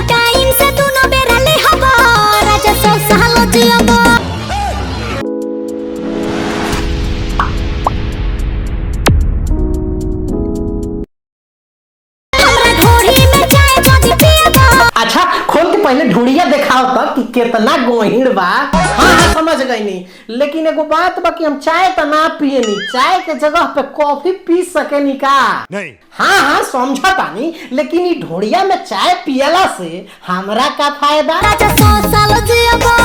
Time से दोनों बेरा ले हबो राजा सो सालो जियबो। अच्छा खोल के पहले ढूंढिया दिखाओ तो कि कितना गोहिड़ बा। हाँ समझ गई नहीं, लेकिन एगो बात बा कि हम चाय तो ना पिए नी, चाय के जगह पे कॉफी पी सके नी का नहीं। हाँ समझा तानी, लेकिन ये ढूंढिया में चाय पियला से हमरा का फायदा।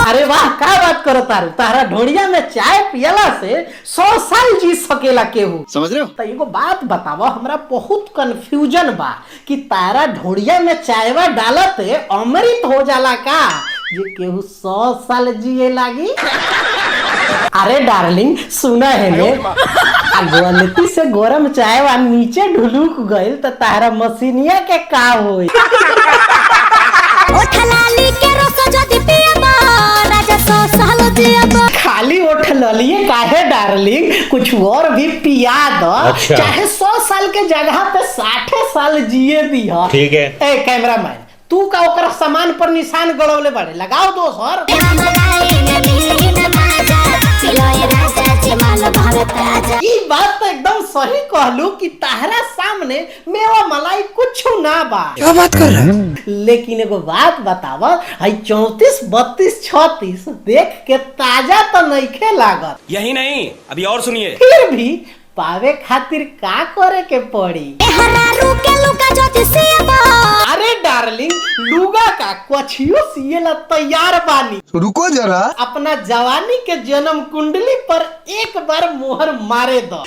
अरे वाह का बात करो तारू, तारा ढूंढिया में चाय पियला से 100 साल जी सकेला केहू, समझ रहे हो। तो एगो बात बताओ, हमरा बहुत कंफ्यूजन बा कि तारा ढूंढिया में चायवा डालते अमृत हो जाला का ये केहू 100 साल जिए लागी। अरे डार्लिंग सुना है ने, गलती से गरम चाय वा नीचे ढुलुक गइल तो तारा मशीनिया के का होई। खाली ओठ ललिए काहे डार्लिंग, कुछ और भी पिया दो। अच्छा। चाहे 100 साल के जगह पे 60 साल जिए दी हो। ठीक है। ए कैमरामैन तू का ओकरा सामान पर निशान गड़ौले बाड़े, लगाओ दोसर। ई बात तो एकदम सही कहलू कि ताहरा सामने मेवा मलाई कुछ ना बा। क्या बात कर रहे हैं? लेकिन एगो बात बतावा, 34, 32, 36 देख के ताजा तो नइखे लागत। यही नहीं अभी और सुनिए। फिर भी पावे खातिर का करे के पड़ी? अरे डार्लिंग लुगा का कुछियो सिएला तैयार बानी। रुको जरा, अपना जवानी के जन्म कुंडली पर एक बार मोहर मारे दो।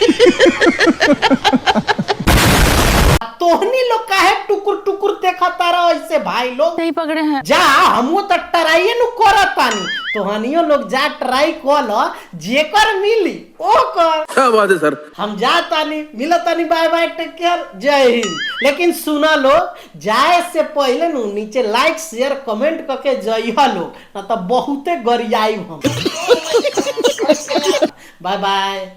तोहनी लोग काहे टुकुर टुकुर देखता रहो ऐसे भाई लोग? नहीं पकड़े हैं जा हमो तो ट्राई नु करतानी, तोहनियो लोग जा ट्राई कर लो, जेकर मिली ओ कर। क्या बात है सर। हम जातानी, मिलतानी, बाय बाय, टेक केयर, जय हिंद। लेकिन सुना लो, जाए से पहले नु नीचे लाइक शेयर कमेंट करके जइहा लो, ना तो बहुते गरियाई हम। Bye by.